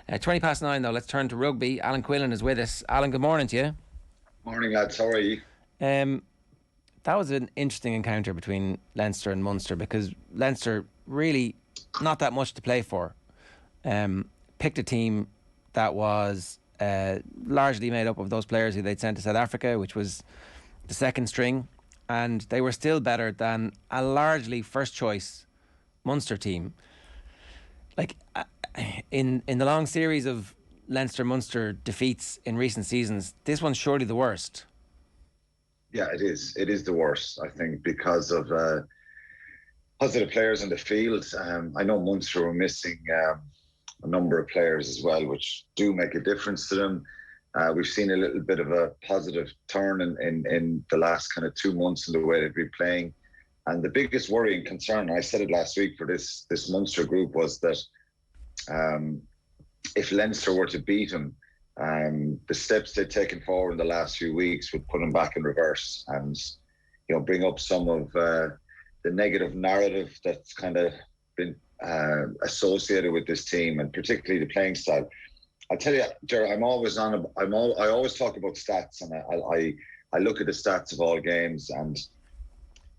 9 though, let's turn to rugby. Alan Quinlan is with us. Alan, good morning to you. Morning, lads. How are you? That was an interesting encounter between Leinster and Munster, because Leinster really not that much to play for. Picked a team that was largely made up of those players who they'd sent to South Africa, which was the second string, and they were still better than a largely first choice Munster team. Like in the long series of Leinster-Munster defeats in recent seasons, this one's surely the worst. Yeah, it is. It is the worst, I think, because of the players in the field. I know Munster were missing a number of players as well, which do make a difference to them. We've seen a little bit of a positive turn in the last kind of 2 months in the way they've been playing. And the biggest worry and concern, I said it last week for this Munster group, was that if Leinster were to beat them, the steps they've taken forward in the last few weeks would put them back in reverse and, bring up some of the negative narrative that's kind of been associated with this team, and particularly the playing style. I tell you, Gerard, I always talk about stats, and I look at the stats of all games, and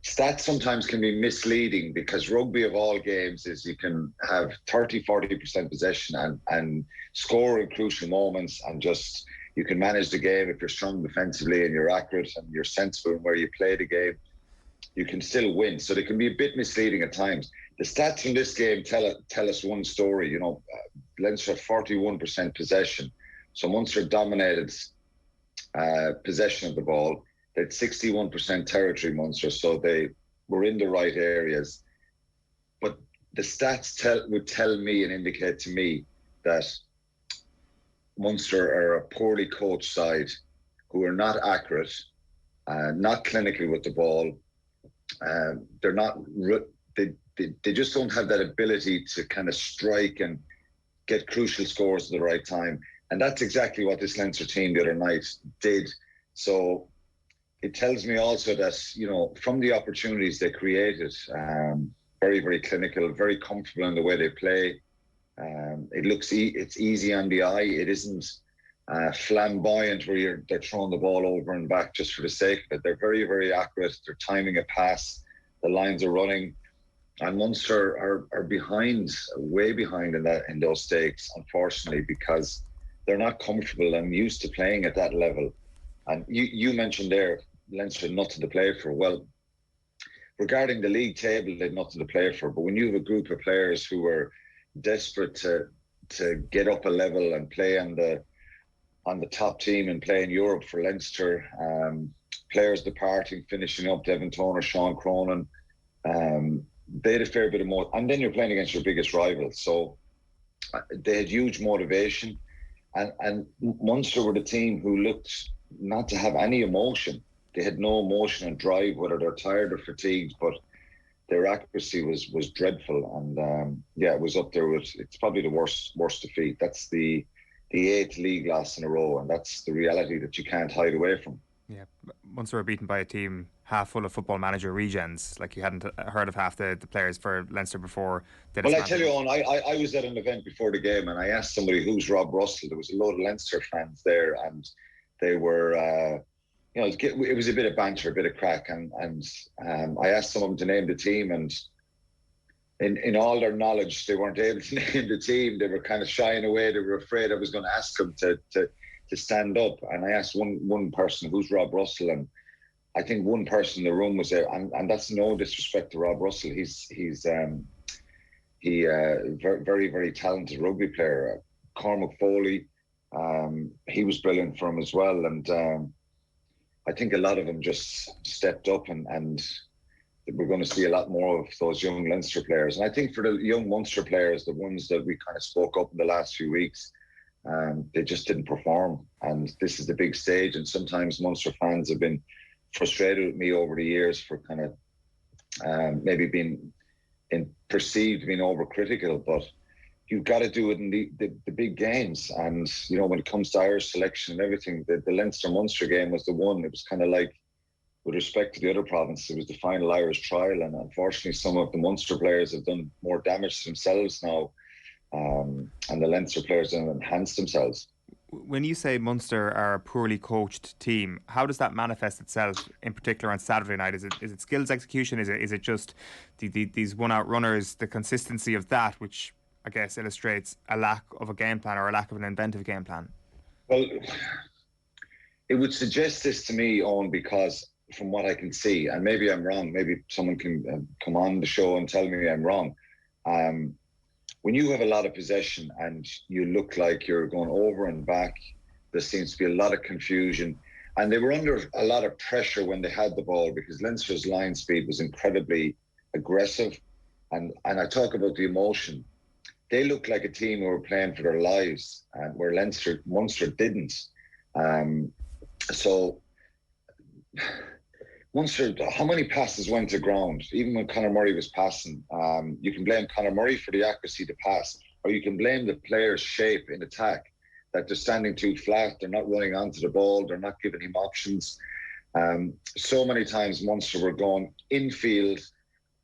stats sometimes can be misleading, because rugby of all games is you can have 30-40% possession and score in crucial moments, and just you can manage the game if you're strong defensively and you're accurate and you're sensible in where you play the game. You can still win. So they can be a bit misleading at times. The stats in this game tell us one story. Leinster had 41% possession. So Munster dominated possession of the ball. They had 61% territory, Munster, so they were in the right areas. But the stats would tell me and indicate to me that Munster are a poorly coached side who are not accurate, not clinical with the ball. They're not. They just don't have that ability to kind of strike and get crucial scores at the right time. And that's exactly what this Leinster team the other night did. So it tells me also that, from the opportunities they created, very, very clinical, very comfortable in the way they play. It looks it's easy on the eye. It isn't flamboyant where they're throwing the ball over and back just for the sake of it. They're very, very accurate. They're timing a pass. The lines are running. And Munster are behind, way behind in those stakes, unfortunately, because they're not comfortable and used to playing at that level. And you mentioned there, Leinster nothing to play for. Well, regarding the league table, they've nothing to play for. But when you have a group of players who are desperate to get up a level and play on the top team and play in Europe for Leinster, players departing, finishing up, Devin Toner, Sean Cronin, they had a fair bit of more. And then you're playing against your biggest rival. So they had huge motivation. And Munster were the team who looked not to have any emotion. They had no emotion and drive, whether they're tired or fatigued, but their accuracy was dreadful. And it was up there with, it's probably the worst defeat. That's the 8th league loss in a row, and that's the reality that you can't hide away from. Yeah, Munster were beaten by a team half full of Football Manager regens. Like, you hadn't heard of half the players for Leinster before. Well, I tell you, Owen, I was at an event before the game, and I asked somebody who's Rob Russell. There was a load of Leinster fans there, and they were, it was a bit of banter, a bit of crack, and I asked some of them to name the team, and in all their knowledge, they weren't able to name the team. They were kind of shying away. They were afraid I was going to ask them to stand up. And I asked one person, who's Rob Russell, and I think one person in the room was there, and that's no disrespect to Rob Russell. He's very, very talented rugby player. Cormac Foley, he was brilliant for him as well, and I think a lot of them just stepped up, and we're going to see a lot more of those young Leinster players. And I think for the young Munster players, the ones that we kind of spoke up in the last few weeks, they just didn't perform. And this is the big stage. And sometimes Munster fans have been frustrated with me over the years for kind of maybe being perceived being overcritical. But you've got to do it in the big games. And, when it comes to Irish selection and everything, the Leinster-Munster game was the one. It was kind of like, with respect to the other provinces, it was the final Irish trial, and unfortunately some of the Munster players have done more damage to themselves now and the Leinster players then enhanced themselves. When you say Munster are a poorly coached team, how does that manifest itself in particular on Saturday night? Is it skills execution? Is it just these one-out runners, the consistency of that, which I guess illustrates a lack of a game plan or a lack of an inventive game plan? Well, it would suggest this to me, Owen, because from what I can see, and maybe I'm wrong, maybe someone can come on the show and tell me I'm wrong. When you have a lot of possession and you look like you're going over and back, there seems to be a lot of confusion. And they were under a lot of pressure when they had the ball because Leinster's line speed was incredibly aggressive. And I talk about the emotion. They looked like a team who were playing for their lives, and where Munster didn't. So Munster, how many passes went to ground? Even when Conor Murray was passing, you can blame Conor Murray for the accuracy to pass, or you can blame the player's shape in attack, that they're standing too flat, they're not running onto the ball, they're not giving him options. So many times Munster were going infield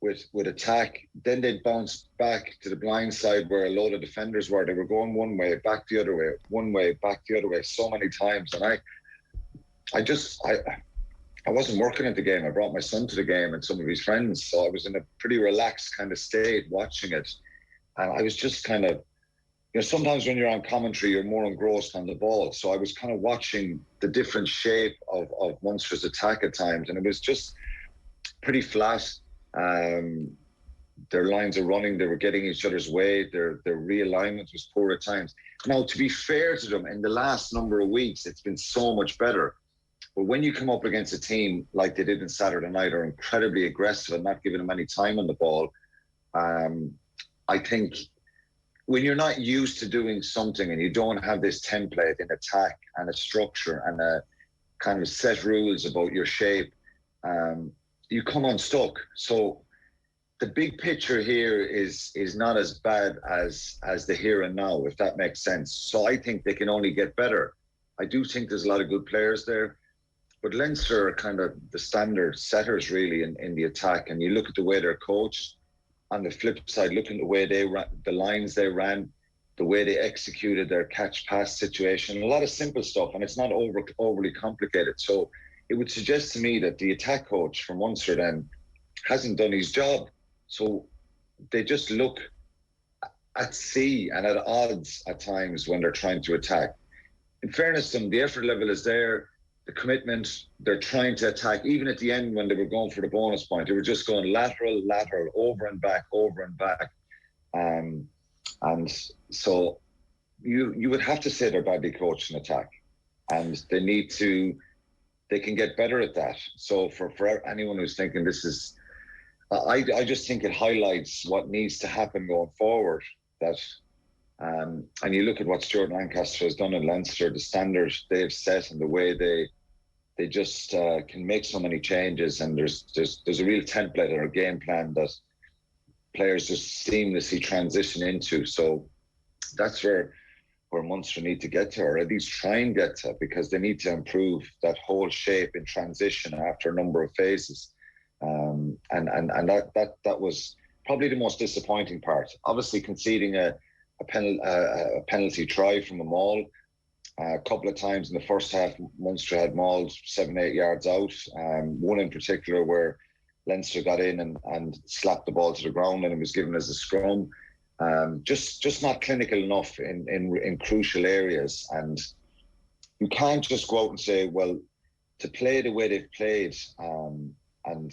with attack, then they'd bounce back to the blind side where a load of defenders were. They were going one way, back the other way, one way, back the other way, so many times. And I wasn't working at the game. I brought my son to the game and some of his friends. So I was in a pretty relaxed kind of state watching it. And I was just kind of, sometimes when you're on commentary, you're more engrossed on the ball. So I was kind of watching the different shape of Munster's attack at times. And it was just pretty flat. Their lines are running. They were getting each other's way. Their realignment was poor at times. Now, to be fair to them, in the last number of weeks, it's been so much better. But when you come up against a team like they did on Saturday night, are incredibly aggressive and not giving them any time on the ball, I think when you're not used to doing something and you don't have this template in attack and a structure and a kind of set rules about your shape, you come unstuck. So the big picture here is not as bad as the here and now, if that makes sense. So I think they can only get better. I do think there's a lot of good players there. But Leinster are kind of the standard setters, really, in the attack. And you look at the way they're coached. On the flip side, looking at the way they ran, the lines they ran, the way they executed their catch-pass situation, a lot of simple stuff, and it's not overly complicated. So it would suggest to me that the attack coach from Munster then hasn't done his job. So they just look at sea and at odds at times when they're trying to attack. In fairness to them, the effort level is there. The commitment, they're trying to attack. Even at the end when they were going for the bonus point, they were just going lateral, over and back. And so you would have to say they're badly coached in attack. And they can get better at that. So for anyone who's thinking this is, I just think it highlights what needs to happen going forward. That and you look at what Stuart Lancaster has done in Leinster, the standards they've set and the way they just can make so many changes, and there's a real template or a game plan that players just seamlessly transition into. So that's where Munster need to get to, or at least try and get to, because they need to improve that whole shape in transition after a number of phases. And that was probably the most disappointing part. Obviously conceding a penalty try from a maul. A couple of times in the first half, Munster had mauled 7-8 yards out. One in particular where Leinster got in and slapped the ball to the ground and it was given as a scrum. Just not clinical enough in crucial areas. And you can't just go out and say, well, to play the way they've played and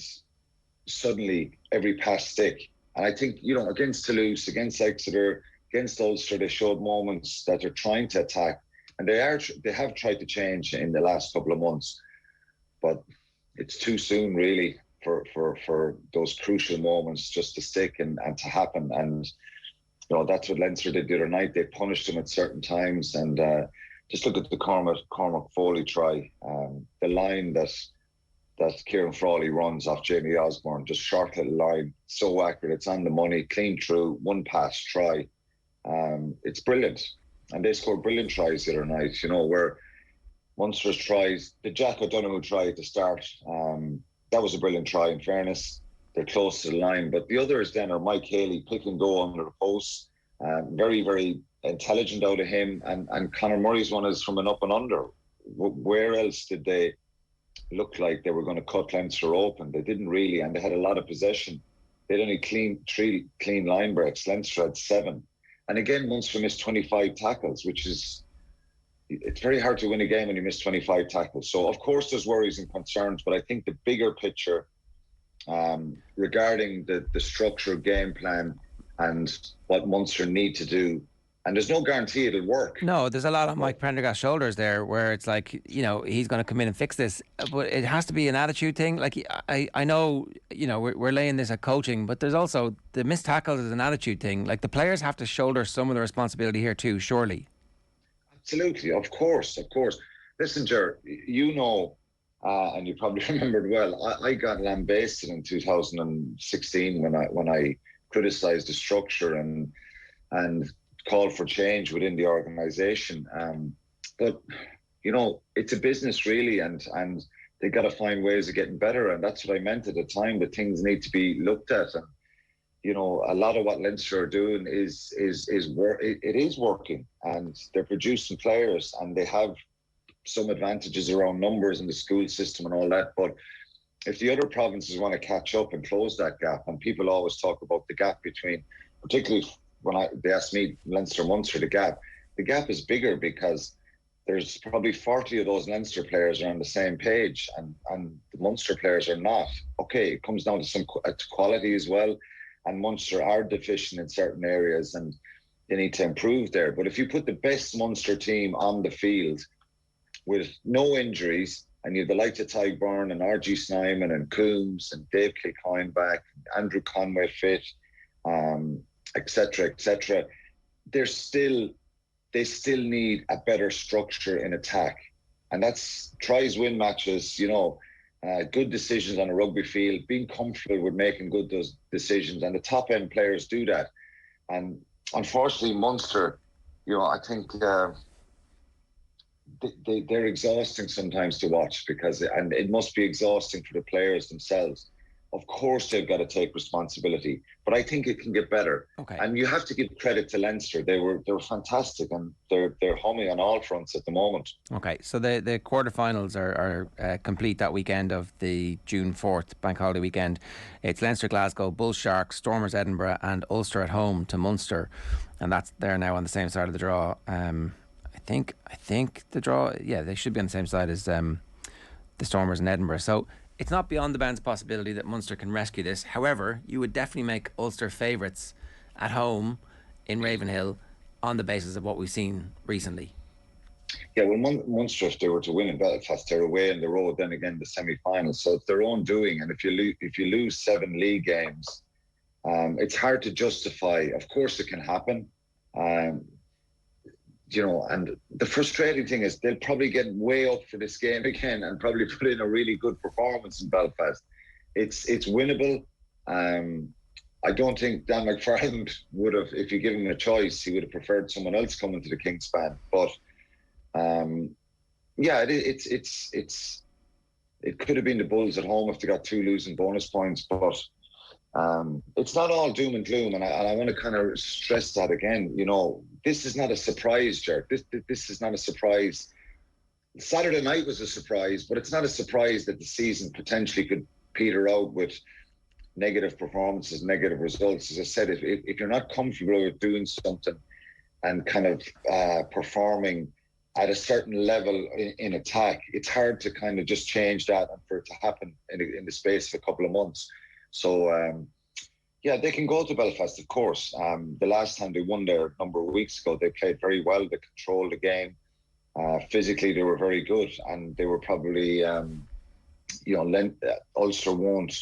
suddenly every pass stick. And I think, against Toulouse, against Exeter, against Ulster, they showed moments that they're trying to attack, and they have tried to change in the last couple of months, but it's too soon really for those crucial moments just to stick and to happen. And that's what Leinster did the other night. They punished them at certain times, and just look at the Cormac Foley try, the line that Kieran Frawley runs off Jamie Osborne, just short little line, so accurate, it's on the money, clean through, one pass try. It's brilliant, and they scored brilliant tries the other night. Where Munster's tries, the Jack O'Donoghue try at the start, that was a brilliant try. In fairness, they're close to the line, but the others then are Mike Haley pick and go under the post, Very, very intelligent out of him. And Conor Murray's one is from an up and under. Where else did they look like they were going to cut Leinster open? They didn't really, and they had a lot of possession. They had only three clean line breaks. Leinster had 7. And again, Munster missed 25 tackles, which is, it's very hard to win a game when you miss 25 tackles. So, of course, there's worries and concerns, but I think the bigger picture regarding the structured game plan and what Munster need to do, and there's no guarantee it'll work. No, there's a lot on Mike Prendergast's shoulders there, where it's like, he's going to come in and fix this, but it has to be an attitude thing. Like, I know, we're laying this at coaching, but there's also the missed tackles is an attitude thing. Like, the players have to shoulder some of the responsibility here too, surely. Absolutely, of course. Listen, Ger, and you probably remembered well, I got lambasted in 2016 when I criticised the structure and called for change within the organisation. But it's a business really, and they got to find ways of getting better, and that's what I meant at the time. That things need to be looked at, and a lot of what Leinster are doing is working, and they're producing players, and they have some advantages around numbers in the school system and all that. But if the other provinces want to catch up and close that gap, and people always talk about the gap between, particularly when they ask me, Leinster, Munster, the gap is bigger because there's probably 40 of those Leinster players are on the same page, and the Munster players are not. Okay, it comes down to some quality as well, and Munster are deficient in certain areas, and they need to improve there. But if you put the best Munster team on the field with no injuries, and you have the likes of Ty Byrne and R.G. Snyman and Coombs and Dave Kilcoyne back, Andrew Conway fit, etc., they still need a better structure in attack, and that's tries, win matches, good decisions on a rugby field, being comfortable with making good those decisions, and the top end players do that. And unfortunately, Munster, I think they're exhausting sometimes to watch, and it must be exhausting for the players themselves. Of course, they've got to take responsibility, but I think it can get better. Okay. And you have to give credit to Leinster. They were fantastic, and they're humming on all fronts at the moment. Okay, so the quarterfinals are complete that weekend of the June 4th bank holiday weekend. It's Leinster Glasgow, Bull Sharks, Stormers Edinburgh, and Ulster at home to Munster, and they're now on the same side of the draw. I think the draw, they should be on the same side as the Stormers in Edinburgh. So it's not beyond the bounds possibility that Munster can rescue this. However, you would definitely make Ulster favourites at home in Ravenhill on the basis of what we've seen recently. Yeah, well, Munster, if they were to win in Belfast, they're away on the road, then again the semi-finals. So it's their own doing. And if you lose 7 league games, it's hard to justify. Of course, it can happen. And the frustrating thing is they'll probably get way up for this game again and probably put in a really good performance in Belfast. It's winnable. I don't think Dan McFarland would have, if you give him a choice, he would have preferred someone else coming to the Kingspan. But it could have been the Bulls at home if they got 2 losing bonus points. But it's not all doom and gloom, and I want to kind of stress that again. This is not a surprise, Jared. This is not a surprise. Saturday night was a surprise, but it's not a surprise that the season potentially could peter out with negative performances, negative results. As I said, if you're not comfortable with doing something and kind of performing at a certain level in attack, it's hard to kind of just change that and for it to happen in the space of a couple of months. So, they can go to Belfast, of course. The last time they won there a number of weeks ago, they played very well. They controlled the game. Physically, they were very good, and they were probably, Ulster won't.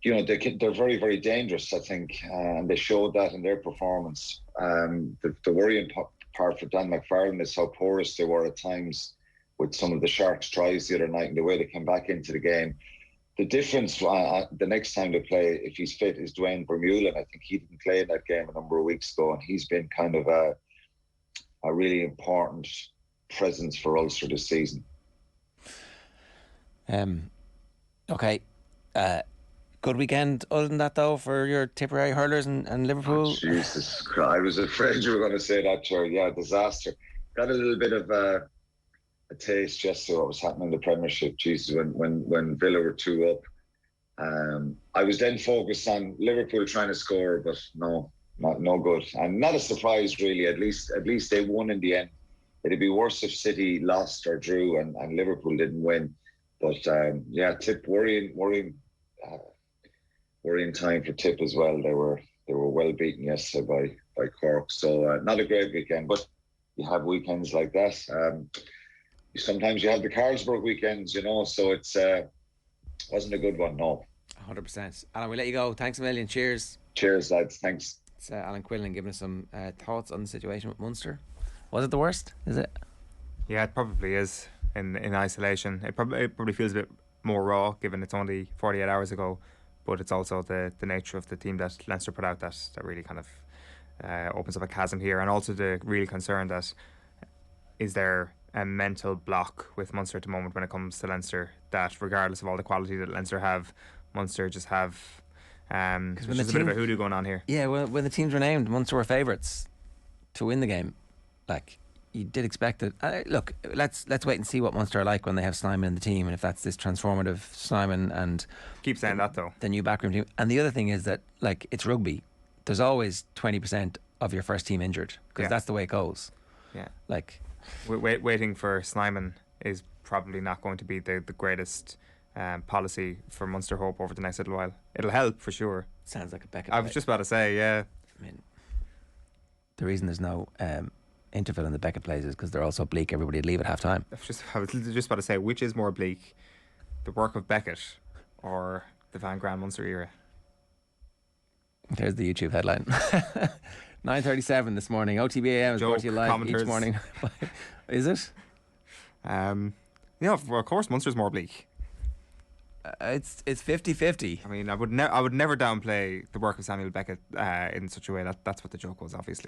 They're very, very dangerous, I think, and they showed that in their performance. The worrying part for Dan McFarland is how porous they were at times with some of the Sharks' tries the other night and the way they came back into the game. The difference the next time they play, if he's fit, is Dwayne Vermeulen. I think he didn't play in that game a number of weeks ago, and he's been kind of a really important presence for Ulster this season. Good weekend other than that, though, for your Tipperary hurlers and Liverpool. Oh, Jesus Christ. I was afraid you were going to say that, Joe. Yeah, disaster. Got a little bit of a taste yesterday what was happening in the Premiership. Jesus, when Villa were 2 up. I was then focused on Liverpool trying to score, but no good. And not a surprise, really. At least they won in the end. It'd be worse if City lost or drew and Liverpool didn't win. But Tip worrying time for Tip as well. They were well beaten yesterday by Cork. So not a great weekend, but you have weekends like that. Sometimes you have the Carlsberg weekends, so it's wasn't a good one, no. 100%. Alan, we'll let you go. Thanks a million. Cheers. Cheers, lads. Thanks. It's Alan Quinlan giving us some thoughts on the situation with Munster. Was it the worst? Is it? Yeah, it probably is in isolation. It probably feels a bit more raw, given it's only 48 hours ago, but it's also the nature of the team that Leinster put out that really kind of opens up a chasm here, and also the real concern that is there a mental block with Munster at the moment when it comes to Leinster, that regardless of all the quality that Leinster have, Munster just have there's a bit of a hoodoo going on here. Yeah, well, when the teams were named, Munster were favourites to win the game. Like, you did expect it. Look, let's wait and see what Munster are like when they have Snyman in the team, and if that's this transformative Snyman and Keep saying that though. The new backroom team. And the other thing is that, like, it's rugby. There's always 20% of your first team injured, because that's the way it goes. Yeah. Like, waiting for Snyman is probably not going to be the greatest policy for Munster hope over the next little while. It'll help for sure. Sounds like a Beckett. I was just about to say, yeah. I mean, the reason there's no interval in the Beckett plays is because they're all so bleak. Everybody would leave at half time. I was just about to say, which is more bleak, the work of Beckett or the Van Graan Munster era? There's the YouTube headline. 9:37 this morning. OTB AM is brought to you live each morning. Is it? Yeah, of course Munster's more bleak. It's 50-50. I mean, I would never downplay the work of Samuel Beckett in such a way. That's what the joke was, obviously.